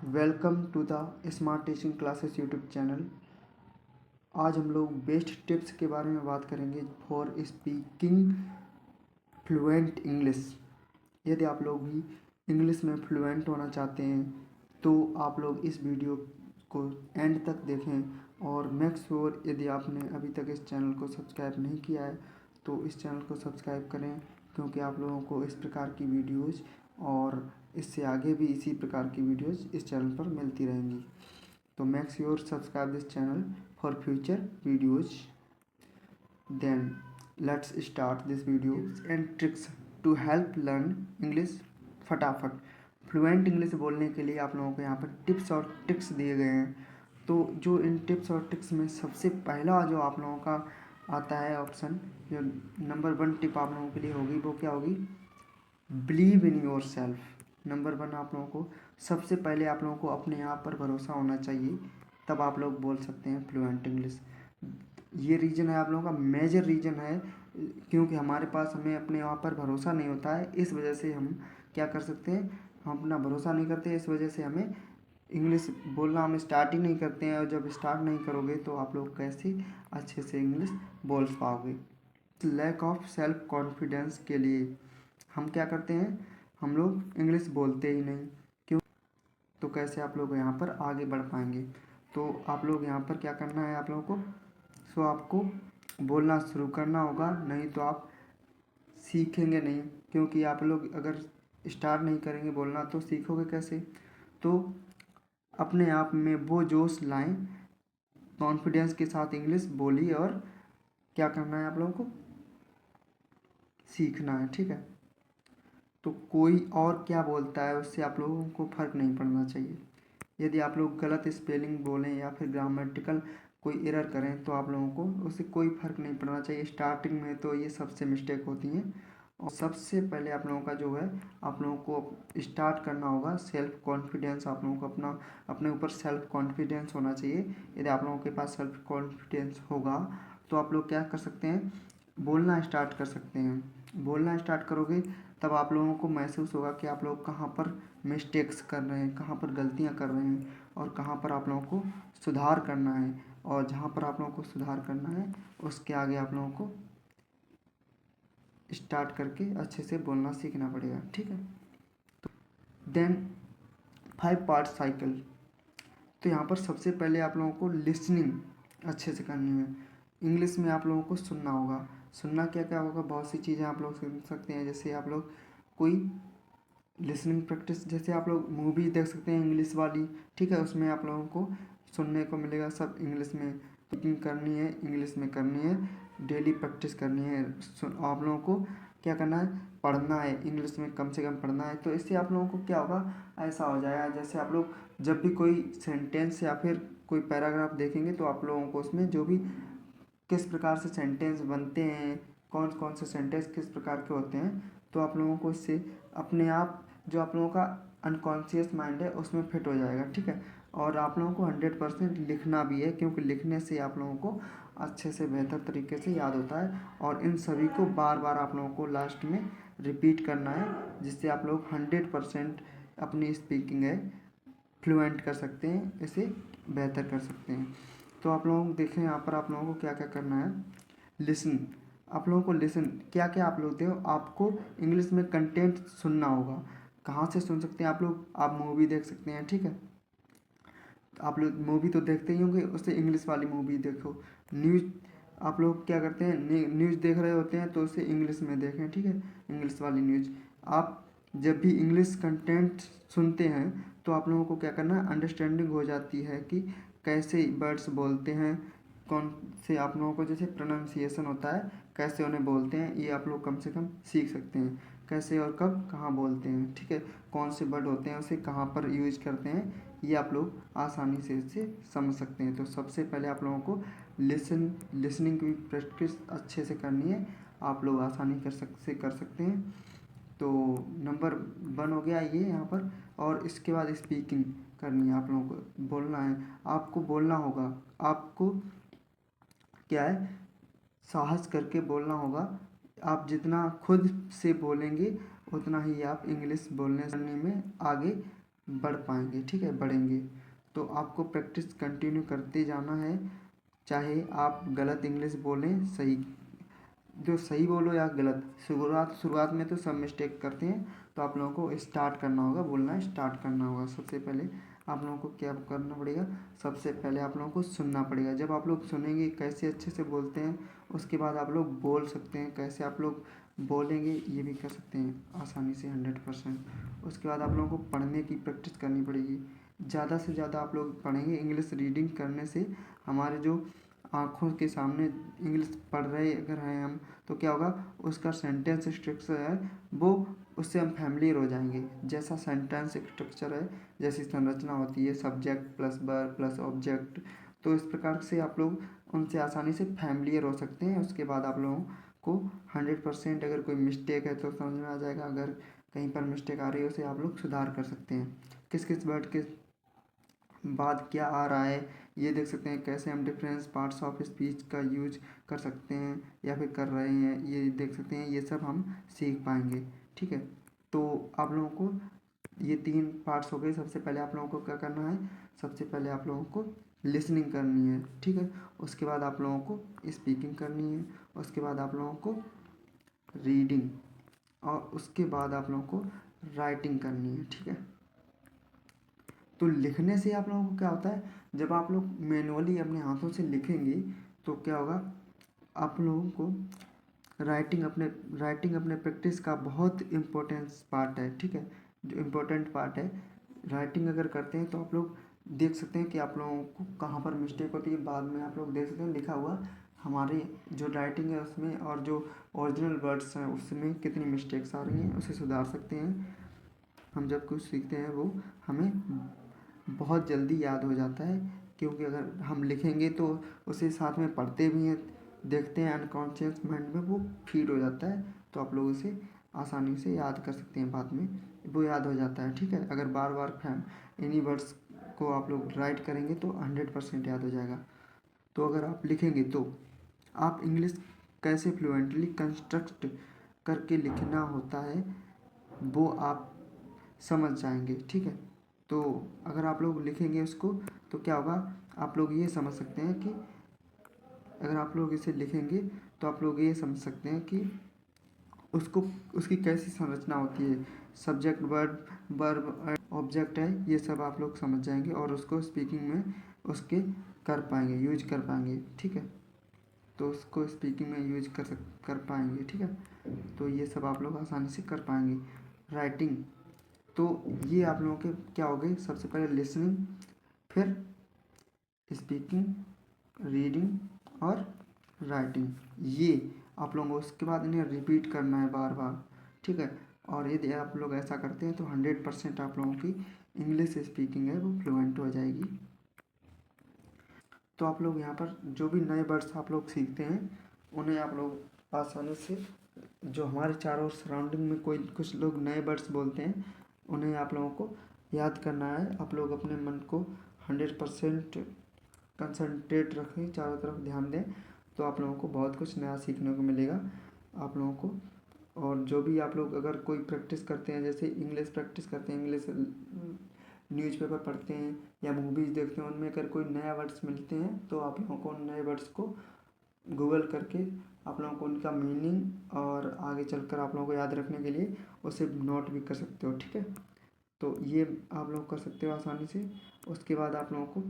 Welcome to the smart teaching classes YouTube channel. आज हम लोग बेस्ट टिप्स के बारे में बात करेंगे फॉर स्पीकिंग फ्लुएंट इंग्लिश। यदि आप लोग भी इंग्लिश में फ्लुएंट होना चाहते हैं तो आप लोग इस वीडियो को एंड तक देखें और मेक श्योर यदि आपने अभी तक इस चैनल को सब्सक्राइब नहीं किया है तो इस चैनल को सब्सक्राइब करें, क्योंकि आप लोगों को इस प्रकार की वीडियोज़ और इससे आगे भी इसी प्रकार की वीडियोज़ इस चैनल पर मिलती रहेंगी। तो make sure subscribe this channel for future videos. Then let's start this video and tricks to help learn English फटाफट। फ्लुएंट इंग्लिश बोलने के लिए आप लोगों को यहाँ पर टिप्स और ट्रिक्स दिए गए हैं। तो जो इन टिप्स और ट्रिक्स में सबसे पहला जो आप लोगों का आता है ऑप्शन, जो नंबर 1 टिप आप लोगों के लिए होगी वो क्या होगी? Believe in your self. Number 1 आप लोगों को सबसे पहले आप लोगों को अपने आप पर भरोसा होना चाहिए, तब आप लोग बोल सकते हैं फ्लुएंट इंग्लिश। ये रीज़न है आप लोगों का, मेजर रीज़न है, क्योंकि हमारे पास हमें अपने आप पर भरोसा नहीं होता है। इस वजह से हम क्या कर सकते हैं, हम अपना भरोसा नहीं करते, इस वजह से हमें इंग्लिश बोलना हम स्टार्ट ही नहीं करते हैं। और जब स्टार्ट नहीं करोगे तो आप लोग कैसे अच्छे से इंग्लिश बोल पाओगे? लैक ऑफ सेल्फ कॉन्फिडेंस के लिए हम क्या करते हैं, हम लोग इंग्लिश बोलते ही नहीं। क्यों? तो कैसे आप लोग यहाँ पर आगे बढ़ पाएंगे? तो आप लोग यहाँ पर क्या करना है आप लोगों को, सो आपको बोलना शुरू करना होगा, नहीं तो आप सीखेंगे नहीं। क्योंकि आप लोग अगर स्टार्ट नहीं करेंगे बोलना तो सीखोगे कैसे? तो अपने आप में वो जोश लाएं, कॉन्फिडेंस के साथ इंग्लिश बोलिए और क्या करना है आप लोगों को, सीखना है। ठीक है, तो कोई और क्या बोलता है उससे आप लोगों को फ़र्क नहीं पड़ना चाहिए। यदि आप लोग गलत स्पेलिंग बोलें या फिर ग्रामेटिकल कोई एरर करें तो आप लोगों को उससे कोई फ़र्क नहीं पड़ना चाहिए। स्टार्टिंग में तो ये सबसे मिस्टेक होती हैं। और सबसे पहले आप लोगों का जो है, आप लोगों को स्टार्ट करना होगा सेल्फ कॉन्फिडेंस। आप लोगों को अपने ऊपर सेल्फ कॉन्फिडेंस होना चाहिए। यदि आप लोगों के पास सेल्फ कॉन्फिडेंस होगा तो आप लोग क्या कर सकते हैं, बोलना स्टार्ट कर सकते हैं। बोलना स्टार्ट करोगे तब आप लोगों को महसूस होगा कि आप लोग कहाँ पर मिस्टेक्स कर रहे हैं, कहाँ पर गलतियाँ कर रहे हैं और कहाँ पर आप लोगों को सुधार करना है। और जहाँ पर आप लोगों को सुधार करना है उसके आगे आप लोगों को स्टार्ट करके अच्छे से बोलना सीखना पड़ेगा। ठीक है, तो देन 5 पार्ट साइकिल। तो यहाँ पर सबसे पहले आप लोगों को लिसनिंग अच्छे से करनी है। इंग्लिश में आप लोगों को सुनना होगा। सुनना क्या क्या होगा, बहुत सी चीज़ें आप लोग सुन सकते हैं। जैसे आप लोग कोई लिसनिंग प्रैक्टिस, जैसे आप लोग मूवी देख सकते हैं इंग्लिश वाली, ठीक है, उसमें आप लोगों को सुनने को मिलेगा सब इंग्लिश में। स्पीकिंग करनी है इंग्लिश में करनी है, डेली प्रैक्टिस करनी है। आप लोगों को क्या करना है, पढ़ना है इंग्लिश में, कम से कम पढ़ना है। तो इससे आप लोगों को क्या होगा, ऐसा हो जाएगा जैसे आप लोग जब भी कोई सेंटेंस या फिर कोई पैराग्राफ देखेंगे तो आप लोगों को उसमें जो भी किस प्रकार से सेंटेंस बनते हैं, कौन कौन से सेंटेंस किस प्रकार के होते हैं, तो आप लोगों को इससे अपने आप जो आप लोगों का अनकॉन्शियस माइंड है उसमें फिट हो जाएगा। ठीक है, और आप लोगों को 100% लिखना भी है, क्योंकि लिखने से आप लोगों को अच्छे से बेहतर तरीके से याद होता है। और इन सभी को बार बार आप लोगों को लास्ट में रिपीट करना है, जिससे आप लोग 100% अपनी स्पीकिंग है फ्लुएंट कर सकते हैं, इसे बेहतर कर सकते हैं। तो आप लोग देखें यहाँ पर आप लोगों को क्या क्या करना है, लिसन। आप लोगों को लिसन क्या क्या आप लोग देखो, आपको इंग्लिश में कंटेंट सुनना होगा। कहाँ से सुन सकते हैं आप लोग, आप मूवी देख सकते हैं। ठीक है, आप लोग मूवी तो देखते ही होंगे, उससे इंग्लिश वाली मूवी देखो। न्यूज़ आप लोग क्या करते हैं, न्यूज़ देख रहे होते हैं तो उसे इंग्लिश में देखें। ठीक है, इंग्लिश वाली न्यूज़। आप जब भी इंग्लिश कंटेंट सुनते हैं तो आप लोगों को क्या करना है, अंडरस्टैंडिंग हो जाती है कि कैसे वर्ड्स बोलते हैं, कौन से आप लोगों को जैसे प्रोनाउंसिएशन होता है, कैसे उन्हें बोलते हैं, ये आप लोग कम से कम सीख सकते हैं। कैसे और कब कहाँ बोलते हैं, ठीक है, कौन से वर्ड होते हैं उसे कहाँ पर यूज करते हैं, ये आप लोग आसानी से इसे समझ सकते हैं। तो सबसे पहले आप लोगों को लिसनिंग की प्रैक्टिस अच्छे से करनी है, आप लोग आसानी कर सकते हैं। तो नंबर 1 हो गया ये यहाँ पर। और इसके बाद स्पीकिंग करनी है, आप लोगों को बोलना है, आपको बोलना होगा। आपको क्या है, साहस करके बोलना होगा। आप जितना खुद से बोलेंगे उतना ही आप इंग्लिश बोलने सुनने में आगे बढ़ पाएंगे, ठीक है, बढ़ेंगे। तो आपको प्रैक्टिस कंटिन्यू करते जाना है, चाहे आप गलत इंग्लिश बोलें, सही जो सही बोलो या गलत। शुरुआत में तो सब मिस्टेक करते हैं, तो आप लोगों को स्टार्ट करना होगा, बोलना स्टार्ट करना होगा। सबसे पहले आप लोगों को क्या करना पड़ेगा, सबसे पहले आप लोगों को सुनना पड़ेगा। जब आप लोग सुनेंगे कैसे अच्छे से बोलते हैं, उसके बाद आप लोग बोल सकते हैं। कैसे आप लोग बोलेंगे ये भी कर सकते हैं आसानी से 100%। उसके बाद आप लोगों को पढ़ने की प्रैक्टिस करनी पड़ेगी। ज़्यादा से ज़्यादा आप लोग पढ़ेंगे। इंग्लिश रीडिंग करने से हमारे जो आँखों के सामने इंग्लिश पढ़ रहे अगर हैं हम, तो क्या होगा, उसका सेंटेंस स्ट्रक्चर है वो, उससे हम फैमिलियर हो जाएंगे। जैसा सेंटेंस स्ट्रक्चर है, जैसी संरचना होती है, subject plus verb plus object, तो इस प्रकार से आप लोग उनसे आसानी से फैमिलियर हो सकते हैं। उसके बाद आप लोगों को 100% अगर कोई मिस्टेक है तो समझ में आ जाएगा। अगर कहीं पर मिस्टेक आ रही है उसे आप लोग सुधार कर सकते हैं। किस किस वर्ड के बाद क्या आ रहा है ये देख सकते हैं। कैसे हम डिफरेंस पार्ट्स ऑफ स्पीच का यूज कर सकते हैं या फिर कर रहे हैं ये देख सकते हैं। ये सब हम सीख पाएंगे, ठीक है। तो आप लोगों को ये 3 पार्ट्स हो गए। सबसे पहले आप लोगों को क्या करना है, सबसे पहले आप लोगों को लिसनिंग करनी है, ठीक है। उसके बाद आप लोगों को स्पीकिंग करनी है। उसके बाद आप लोगों को रीडिंग, और उसके बाद आप लोगों को राइटिंग करनी है, ठीक है। तो लिखने से आप लोगों को क्या होता है, जब आप लोग मैनुअली अपने हाथों से लिखेंगे तो क्या होगा, आप लोगों को राइटिंग अपने प्रैक्टिस का बहुत इम्पोर्टेंस पार्ट है, ठीक है। जो इम्पोर्टेंट पार्ट है, राइटिंग अगर करते हैं तो आप लोग देख सकते हैं कि आप लोगों को कहाँ पर मिस्टेक होती है। बाद में आप लोग देख सकते हैं लिखा हुआ हमारी जो राइटिंग है उसमें, और जो ओरिजिनल वर्ड्स हैं उसमें कितनी मिस्टेक्स आ रही हैं, उसे सुधार सकते हैं। हम जब कुछ सीखते हैं वो हमें बहुत जल्दी याद हो जाता है, क्योंकि अगर हम लिखेंगे तो उसे साथ में पढ़ते भी हैं, देखते हैं, अनकॉन्शियस माइंड में वो फीड हो जाता है। तो आप लोग उसे आसानी से याद कर सकते हैं, बाद में वो याद हो जाता है, ठीक है। अगर बार बार इन्हीं वर्ड्स को आप लोग राइट करेंगे तो 100% याद हो जाएगा। तो अगर आप लिखेंगे तो आप इंग्लिश कैसे फ्लुएंटली कंस्ट्रक्ट करके लिखना होता है वो आप समझ जाएंगे, ठीक है। तो अगर आप लोग लिखेंगे उसको तो क्या होगा, आप लोग ये समझ सकते हैं कि अगर आप लोग इसे लिखेंगे तो आप लोग ये समझ सकते हैं कि उसको उसकी कैसी संरचना होती है। सब्जेक्ट वर्ब वर्ब ऑब्जेक्ट है, ये सब आप लोग समझ जाएंगे और उसको स्पीकिंग में उसके कर पाएंगे, यूज कर पाएंगे, ठीक है। तो उसको स्पीकिंग में यूज कर पाएंगे, ठीक है। तो ये सब आप लोग आसानी से कर पाएंगे। राइटिंग, तो ये आप लोगों के क्या हो गए, सबसे पहले लिसनिंग, फिर स्पीकिंग, रीडिंग और राइटिंग। ये आप लोगों को उसके बाद इन्हें रिपीट करना है बार बार, ठीक है। और यदि आप लोग ऐसा करते हैं तो 100% आप लोगों की इंग्लिश स्पीकिंग है वो फ्लुएंट हो जाएगी। तो आप लोग यहाँ पर जो भी नए वर्ड्स आप लोग सीखते हैं उन्हें आप लोग आसानी से, जो हमारे चारों सराउंडिंग में कोई कुछ लोग नए वर्ड्स बोलते हैं उन्हें आप लोगों को याद करना है। आप लोग अपने मन को 100% कंसंट्रेट रखें, चारों तरफ ध्यान दें, तो आप लोगों को बहुत कुछ नया सीखने को मिलेगा आप लोगों को। और जो भी आप लोग अगर कोई प्रैक्टिस करते हैं, जैसे इंग्लिश प्रैक्टिस करते हैं, इंग्लिश न्यूज़पेपर पढ़ते हैं या मूवीज़ देखते हैं, उनमें अगर कोई नया वर्ड्स मिलते हैं तो आप लोगों को उन नए वर्ड्स को गूगल करके आप लोगों को उनका मीनिंग और आगे चलकर आप लोगों को याद रखने के लिए उसे नोट भी कर सकते हो, ठीक है। तो ये आप लोग कर सकते हो आसानी से। उसके बाद आप लोगों को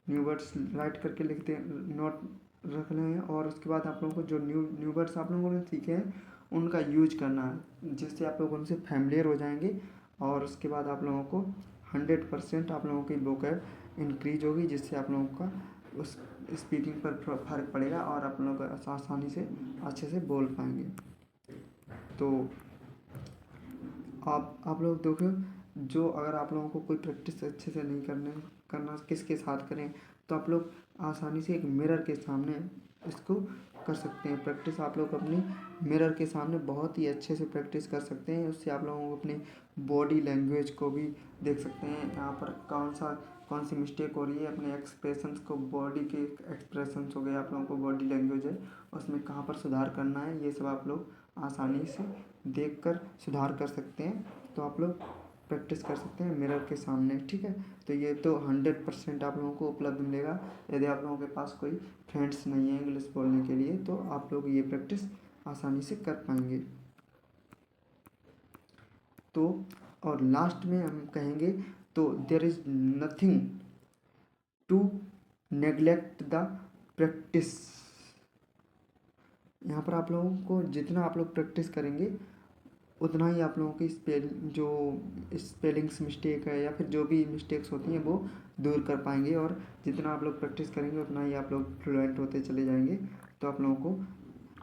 न्यू वर्ड्स राइट करके लिखते नोट रख लें हैं, और उसके बाद आप लोगों को जो न्यू वर्ड्स आप लोगों ने सीखे हैं उनका यूज करना है, जिससे आप लोग उनसे फैमिलियर हो जाएंगे। और उसके बाद आप लोगों को 100% आप लोगों की वोकैब इंक्रीज होगी, जिससे आप लोगों का उस स्पीकिंग पर फर्क पड़ेगा और आप लोग आसानी से अच्छे से बोल पाएंगे। तो आप लोग देखो, जो अगर आप लोगों को कोई प्रैक्टिस अच्छे से नहीं करना किसके साथ करें, तो आप लोग आसानी से एक मिरर के सामने इसको कर सकते हैं। प्रैक्टिस आप लोग अपनी मिरर के सामने बहुत ही अच्छे से प्रैक्टिस कर सकते हैं। उससे आप लोगों को अपनी बॉडी लैंग्वेज को भी देख सकते हैं, यहाँ पर कौन सी मिस्टेक हो रही है, अपने एक्सप्रेशंस को, बॉडी के एक्सप्रेशंस हो गए, आप लोगों को बॉडी लैंग्वेज है उसमें कहाँ पर सुधार करना है, ये सब आप लोग आसानी से देखकर सुधार कर सकते हैं। तो आप लोग प्रैक्टिस कर सकते हैं मिरर के सामने, ठीक है। तो ये तो 100% आप लोगों को उपलब्ध मिलेगा। यदि आप लोगों के पास कोई फ्रेंड्स नहीं है इंग्लिश बोलने के लिए, तो आप लोग ये प्रैक्टिस आसानी से कर पाएंगे। तो और लास्ट में हम कहेंगे, तो there is nothing to neglect the practice. यहाँ पर आप लोगों को जितना आप लोग प्रैक्टिस करेंगे उतना ही आप लोगों की जो स्पेलिंग्स मिस्टेक है या फिर जो भी मिस्टेक्स होती हैं वो दूर कर पाएंगे। और जितना आप लोग प्रैक्टिस करेंगे उतना ही आप लोग फ्लुएंट होते चले जाएंगे। तो आप लोगों को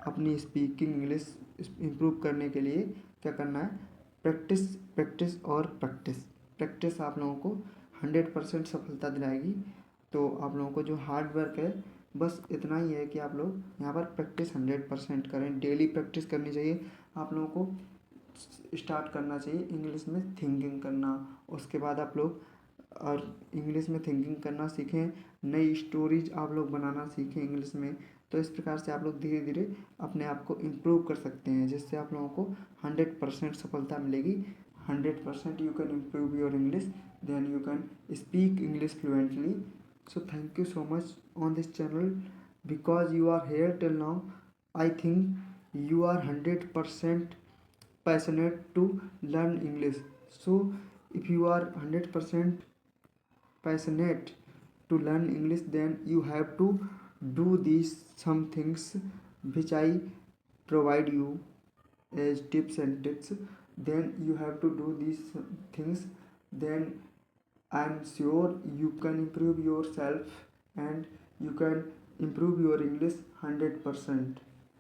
अपनी स्पीकिंग इंग्लिश इम्प्रूव करने के लिए क्या करना है, प्रैक्टिस प्रैक्टिस और प्रैक्टिस। प्रैक्टिस आप लोगों को 100% सफलता दिलाएगी। तो आप लोगों को जो हार्ड वर्क है बस इतना ही है कि आप लोग यहाँ पर प्रैक्टिस 100% करें, डेली प्रैक्टिस करनी चाहिए। आप लोगों को स्टार्ट करना चाहिए इंग्लिश में थिंकिंग करना। उसके बाद आप लोग और इंग्लिश में थिंकिंग करना सीखें, नई स्टोरीज आप लोग बनाना सीखें इंग्लिश में। तो इस प्रकार से आप लोग धीरे धीरे अपने आप को इम्प्रूव कर सकते हैं, जिससे आप लोगों को 100% सफलता मिलेगी। 100% you can improve your English, then you can speak English fluently. So thank you so much on this channel, because you are here till now. I think you are 100% passionate to learn English. So if you are 100% passionate to learn English, then you have to do these some things which I provide you as tips and tricks. Then you have to do these things, then I am sure you can improve yourself and you can improve your English 100%.